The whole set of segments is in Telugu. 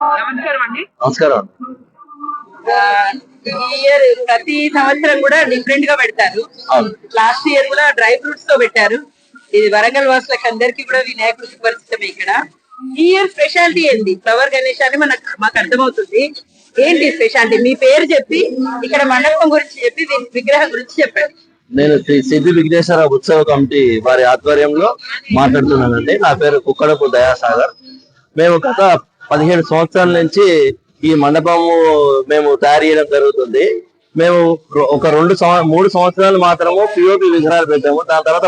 నమస్కారం అండి. నమస్కారం. ఈ ఇయర్ ప్రతి సంవత్సరం కూడా డిఫరెంట్ గా పెడతారు. లాస్ట్ ఇయర్ కూడా డ్రై ఫ్రూట్స్ తో పెట్టారు. ఇది వరంగల్ వాసులకు అందరికి కూడా వినాయకుడు సుపరిచితమే. ఇక్కడ ఈ ఇయర్ స్పెషాలిటీ ఏంటి? ఫ్లవర్ గణేష్ అని మాకు అర్థమవుతుంది. ఏంటి స్పెషాలిటీ? మీ పేరు చెప్పి, ఇక్కడ మండపం గురించి చెప్పి, విగ్రహం గురించి చెప్పండి. నేను శ్రీ సిద్ధి విఘ్నేశ్వర ఉత్సవ కమిటీ వారి ఆధ్వర్యంలో మాట్లాడుతున్నానండి. నా పేరు కుక్కడపు దయాసాగర్. మేము గత 17 సంవత్సరాల నుంచి ఈ మండపము మేము తయారు చేయడం జరుగుతుంది. మేము ఒక 3 సంవత్సరాలు మాత్రము పిఓపి విగ్రహాలు పెట్టాము. దాని తర్వాత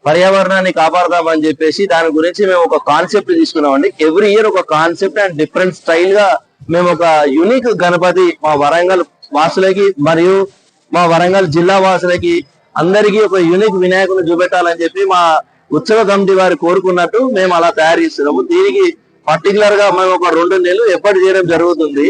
పర్యావరణాన్ని కాపాడదామని చెప్పేసి దాని గురించి మేము ఒక కాన్సెప్ట్ తీసుకున్నామండి. ఎవ్రీ ఇయర్ ఒక కాన్సెప్ట్ అండ్ డిఫరెంట్ స్టైల్ గా మేము ఒక యూనిక్ గణపతి మా వరంగల్ వాసులకి మరియు మా వరంగల్ జిల్లా వాసులకి అందరికీ ఒక యూనిక్ వినాయకుని చూపెట్టాలని చెప్పి మా ఉత్సవ కమిటీ వారు కోరుకున్నట్టు మేము అలా తయారు చేస్తున్నాము. దీనికి పర్టికులర్ గా మేము ఒక 2 నెలలు ఎప్పటి చేయడం జరుగుతుంది.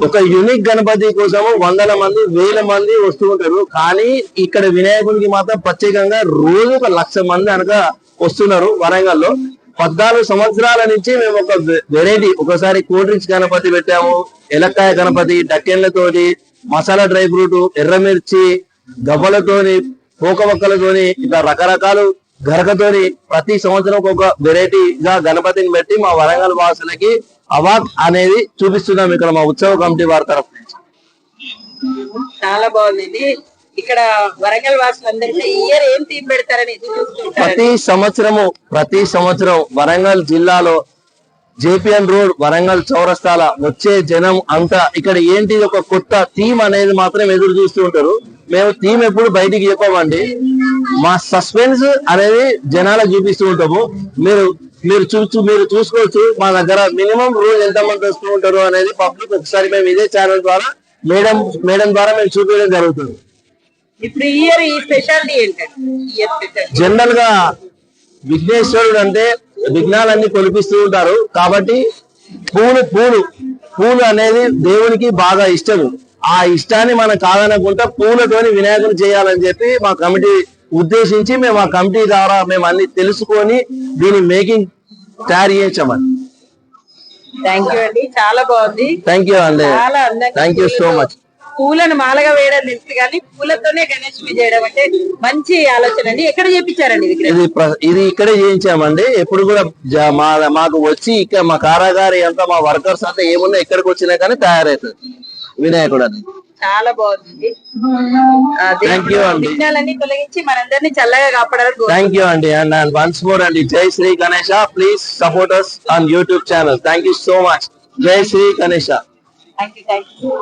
ఒక యూనిక్ గణపతి కోసము 100 మంది 1000 మంది వస్తూ ఉంటారు. కానీ ఇక్కడ వినాయకునికి మాత్రం ప్రత్యేకంగా రోజు 1,00,000 మంది అనక వస్తున్నారు. వరంగల్లో 14 సంవత్సరాల నుంచి మేము ఒక వెరైటీ, ఒకసారి కూల్ డ్రింక్స్ గణపతి పెట్టాము, ఎలక్కాయ గణపతి, డక్కెన్లతోటి, మసాలా డ్రై ఫ్రూట్, ఎర్రమిర్చి, గవ్వలతోని, పోకవక్కలతోని, ఇట్లా రకరకాలు గరకతోని ప్రతి సంవత్సరం ఒక వెరైటీగా గణపతిని పెట్టి మా వరంగల్ వాసులకి అవార్డ్ అనేది చూపిస్తున్నాం ఇక్కడ మా ఉత్సవ కమిటీ వారి తరఫు నుంచి. చాలా బాగుంది. ఇక్కడ వరంగల్ వాసులందరికీ ఈ ఇయర్ ఏం థీమ్ పెడతారని ప్రతి సంవత్సరం వరంగల్ జిల్లాలో జేపీఎన్ రోడ్ వరంగల్ చౌరస్తాల వచ్చే జనం అంతా ఇక్కడ ఏంటి ఒక కొత్త థీమ్ అనేది మాత్రం ఎదురు చూస్తూ ఉంటారు. మేము థీమ్ ఎప్పుడు బయటికి చెప్పమండి. మా సస్పెన్స్ అనేది జనాలకు చూపిస్తూ ఉంటాము. మీరు చూసుకోవచ్చు మా దగ్గర మినిమం రోజు ఎంతమంది వస్తూ ఉంటారు అనేది పబ్లిక్ ఒకసారి మేము ఇదే ఛానల్ ద్వారా మేడం ద్వారా మేము చూపించడం జరుగుతుంది. ఇప్పుడు ఈ ఇయర్ ఈ స్పెషాలిటీ ఏంటంటే జనరల్ గా విఘ్నేశ్వరుడు అంటే విఘ్నాలన్నీ కొలిపిస్తూ ఉంటారు కాబట్టి పూలు అనేది దేవునికి బాగా ఇష్టము. ఆ ఇష్టాన్ని మనం కాదనకుండా పూలతోని వినాయకుడు చేయాలని చెప్పి మా కమిటీ ఉద్దేశించి మేము ఆ కమిటీ ద్వారా మేము అన్ని తెలుసుకొని దీని మేకింగ్ తయారు చేయించామండి. థ్యాంక్ యూ అండి, చాలా బాగుంది. థ్యాంక్ యూ అండి, థ్యాంక్ యూ సో మచ్. పూలను మాలగా వేయడం తెలుసు కానీ పూలతోనే గణేష్ చేయడం అంటే మంచి ఆలోచన అండి. ఎక్కడ చేయించారండి ఇది ఇక్కడే చేయించామండి. ఎప్పుడు కూడా మాకు వచ్చి ఇక్కడ మా కారాగారి అంతా మా వర్కర్స్ అంతా ఏమున్నా ఎక్కడికి వచ్చినా కానీ తయారవుతుంది వినాయకుడు అని. చాలా బాగుంది. థ్యాంక్ యూ అండి. విఘ్నాలన్నీ తొలగించి మనందరినీ చల్లగా కాపాడారు. థ్యాంక్ యూ అండి. అండ్ వన్స్ మోర్ అండి, Jai Shri Ganesha. Please support us on YouTube channel. Thank you so much. జై శ్రీ గణేష. Thank you.